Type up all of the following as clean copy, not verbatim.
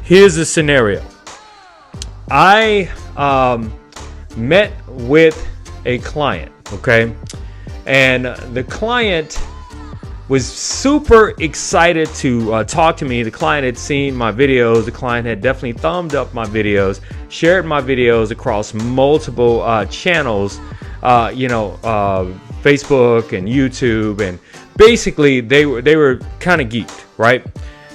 here's the scenario. I met with a client, okay? And the client was super excited to talk to me. The client had seen my videos. The client had definitely thumbed up my videos, shared my videos across multiple channels, Facebook and YouTube. And basically they were kind of geeked, right?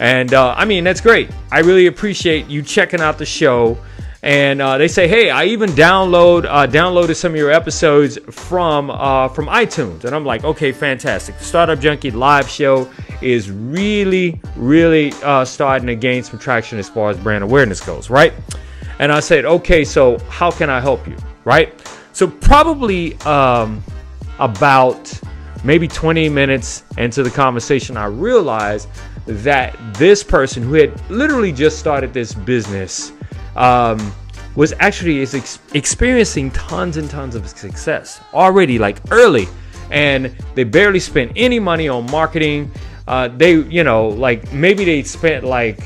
And I mean, that's great. I really appreciate you checking out the show. And they say, hey, I even downloaded some of your episodes from iTunes. And I'm like, okay, fantastic. The Startup Junkie live show is really, really starting to gain some traction as far as brand awareness goes, right? And I said, okay, so how can I help you, right? So probably about maybe 20 minutes into the conversation, I realized that this person who had literally just started this business was actually experiencing tons and tons of success already, like early, and they barely spent any money on marketing. Maybe they spent like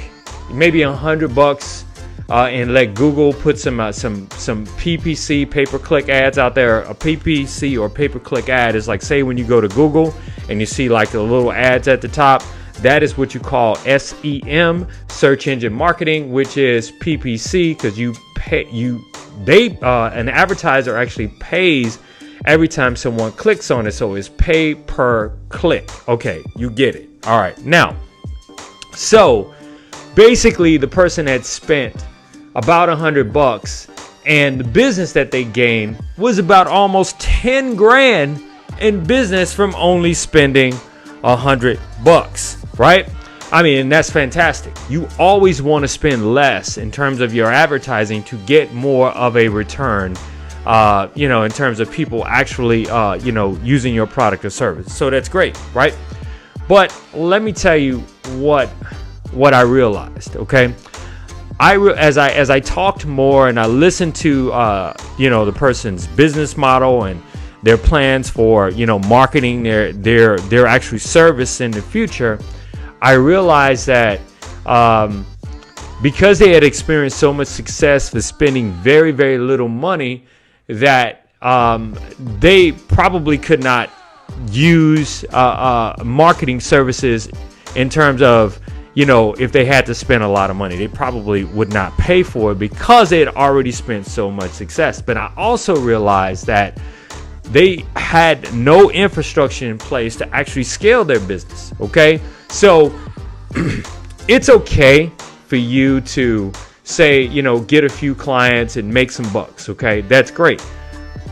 maybe $100 and let Google put some PPC, pay-per-click ads out there. A PPC or pay-per-click ad is like, say when you go to Google and you see like the little ads at the top. That is what you call SEM, search engine marketing, which is PPC, because an advertiser actually pays every time someone clicks on it. So it's pay per click. Okay, you get it. All right. Now, so basically the person had spent about $100, and the business that they gained was about almost 10 grand in business from only spending $100, right? I mean, that's fantastic. You always want to spend less in terms of your advertising to get more of a return, in terms of people actually, using your product or service. So that's great, right? But let me tell you what I realized, okay? As I talked more and I listened to, the person's business model and their plans for, marketing their actual service in the future, I realized that because they had experienced so much success for spending very, very little money, that they probably could not use marketing services in terms of, if they had to spend a lot of money. They probably would not pay for it because they had already spent so much success. But I also realized that they had no infrastructure in place to actually scale their business. Okay, so it's okay for you to say, get a few clients and make some bucks. Okay, that's great.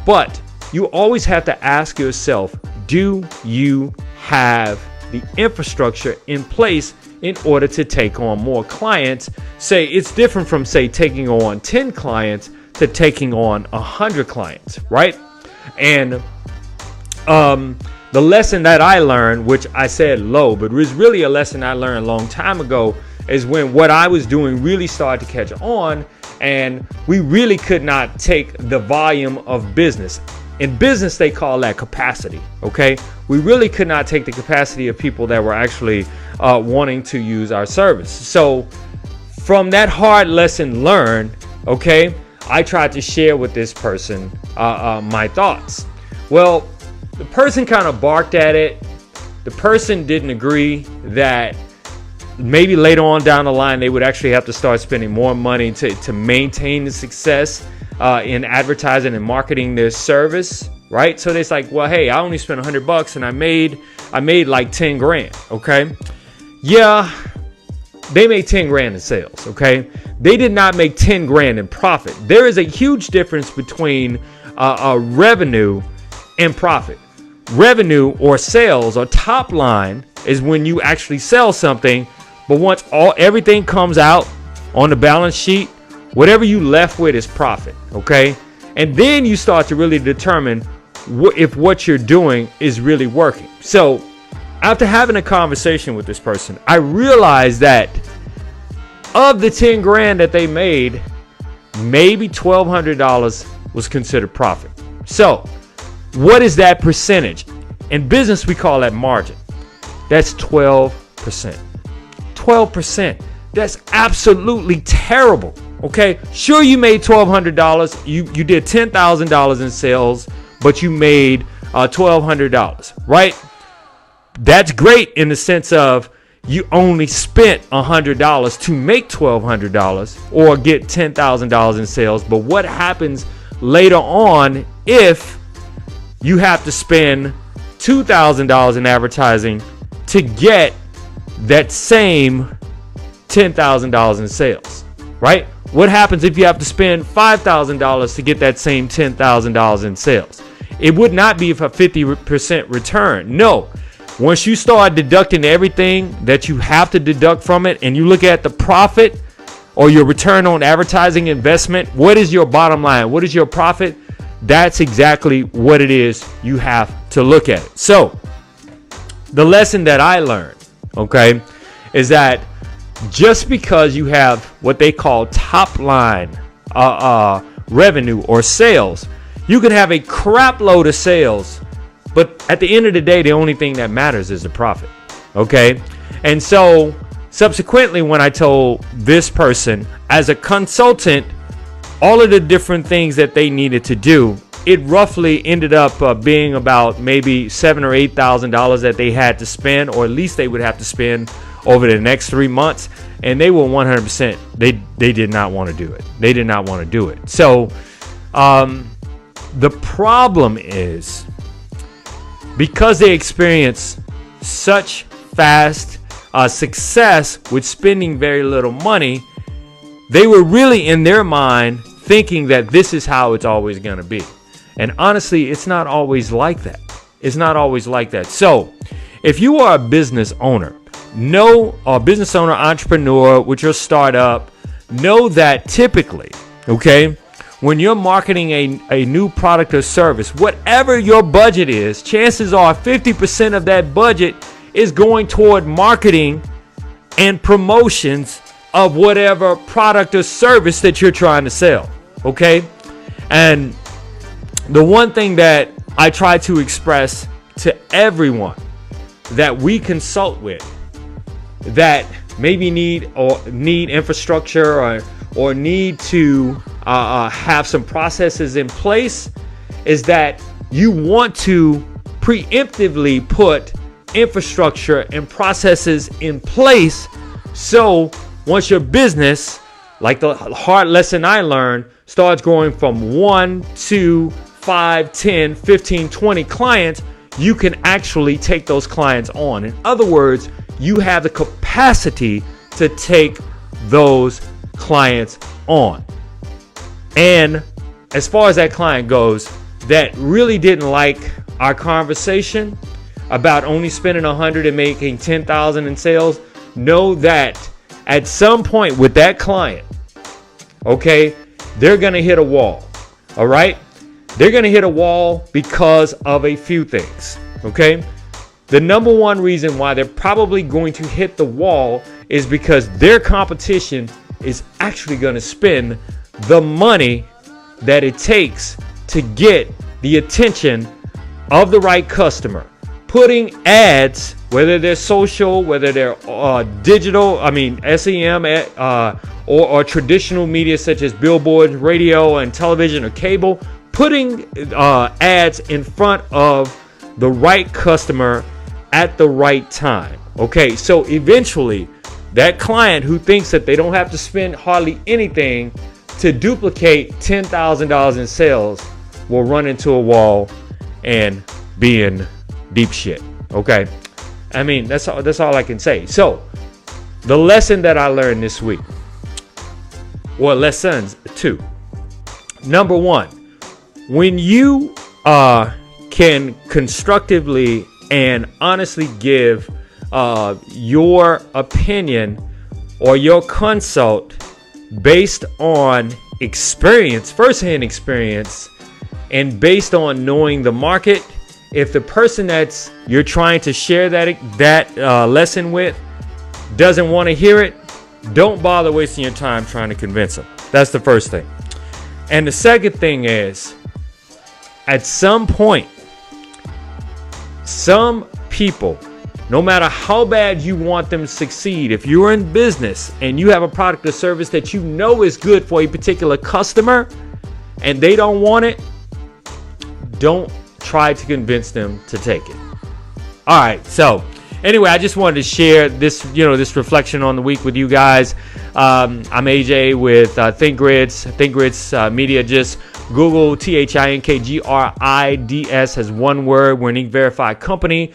But you always have to ask yourself, do you have the infrastructure in place in order to take on more clients? Say it's different from, say, taking on 10 clients to taking on 100 clients, right? And the lesson that I learned, which I said low, but was really a lesson I learned a long time ago, is when what I was doing really started to catch on, and we really could not take the volume of business. In business, they call that capacity, okay? We really could not take the capacity of people that were actually wanting to use our service. So from that hard lesson learned, okay, I tried to share with this person my thoughts. Well, the person kind of barked at it. The person didn't agree that maybe later on down the line they would actually have to start spending more money to maintain the success in advertising and marketing their service, right? So it's like, well, hey, I only spent $100 and I made like 10 grand, okay? Yeah, they made 10 grand in sales, okay? They did not make 10 grand in profit. There is a huge difference between revenue and profit. Revenue or sales or top line is when you actually sell something, but once everything comes out on the balance sheet, whatever you left with is profit, okay? And then you start to really determine if what you're doing is really working. So after having a conversation with this person, I realized that of the 10 grand that they made, maybe $1,200 was considered profit. So what is that percentage? In business, we call that margin. That's 12%. 12%. That's absolutely terrible. Okay, sure, you made $1,200. You did $10,000 in sales, but you made $1,200, right? That's great in the sense of you only spent $100 to make $1,200 or get $10,000 in sales. But what happens later on if you have to spend $2,000 in advertising to get that same $10,000 in sales, right? What happens if you have to spend $5,000 to get that same $10,000 in sales? It would not be for a 50% return. No. Once you start deducting everything that you have to deduct from it and you look at the profit or your return on advertising investment, what is your bottom line? What is your profit? That's exactly what it is you have to look at it. So the lesson that I learned, okay, is that just because you have what they call top line revenue or sales, you can have a crap load of sales, but at the end of the day, the only thing that matters is the profit. Okay. And so subsequently, when I told this person as a consultant, all of the different things that they needed to do, it roughly ended up being about maybe $7,000 or $8,000 that they had to spend, or at least they would have to spend over the next 3 months. And they were 100%. They did not want to do it. They did not want to do it. So the problem is, because they experience such fast success with spending very little money, they were really in their mind thinking that this is how it's always going to be. And honestly, it's not always like that. It's not always like that. So if you are a business owner, entrepreneur with your startup, know that typically, okay, when you're marketing a new product or service, whatever your budget is, chances are 50% of that budget is going toward marketing and promotions of whatever product or service that you're trying to sell. Okay. And the one thing that I try to express to everyone that we consult with that maybe need infrastructure or need to have some processes in place is that you want to preemptively put infrastructure and processes in place. So once your business, like the hard lesson I learned, starts growing from 1, 2, 5, 10, 15, 20 clients, you can actually take those clients on. In other words, you have the capacity to take those clients on. And as far as that client goes that really didn't like our conversation about only spending 100 and making 10,000 in sales, know that at some point with that client, okay, they're going to hit a wall. All right. They're going to hit a wall because of a few things. Okay. The number one reason why they're probably going to hit the wall is because their competition is actually going to spend the money that it takes to get the attention of the right customer. Putting ads, whether they're social, whether they're digital, SEM, or traditional media such as billboards, radio, and television or cable, putting ads in front of the right customer at the right time. Okay, so eventually that client who thinks that they don't have to spend hardly anything to duplicate $10,000 in sales will run into a wall and be in deep shit. Okay, that's all I can say. So the lesson that I learned this week, or lessons two. Number one, when you can constructively and honestly give your opinion or your consult based on experience, firsthand experience, and based on knowing the market, if the person that's you're trying to share that lesson with doesn't want to hear it, don't bother wasting your time trying to convince them. That's the first thing. And the second thing is, at some point, some people No matter how bad you want them to succeed, if you're in business and you have a product or service that you know is good for a particular customer and they don't want it, don't try to convince them to take it. All right, so anyway, I just wanted to share this, this reflection on the week with you guys. I'm AJ with ThinkGrids Media. Just Google ThinkGrids as one word. We're an Inc. verified company.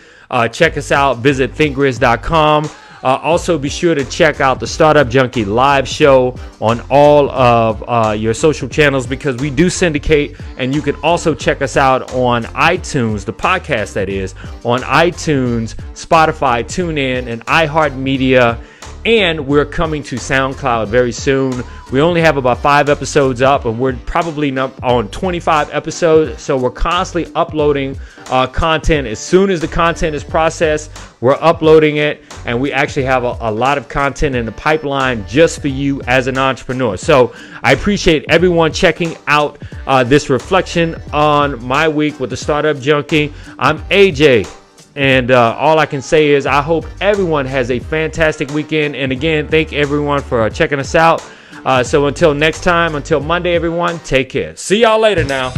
Check us out. Visit thinkgrids.com. Also, be sure to check out the Startup Junkie live show on all of your social channels, because we do syndicate, and you can also check us out on iTunes, the podcast that is, on iTunes, Spotify, TuneIn, and iHeart Media. And we're coming to SoundCloud very soon. We only have about 5 episodes up, and we're probably on 25 episodes. So we're constantly uploading content. As soon as the content is processed, we're uploading it. And we actually have a lot of content in the pipeline just for you as an entrepreneur. So I appreciate everyone checking out this reflection on my week with the Startup Junkie. I'm AJ. And all I can say is I hope everyone has a fantastic weekend. And again, thank everyone for checking us out. So until next time, until Monday, everyone, take care. See y'all later now.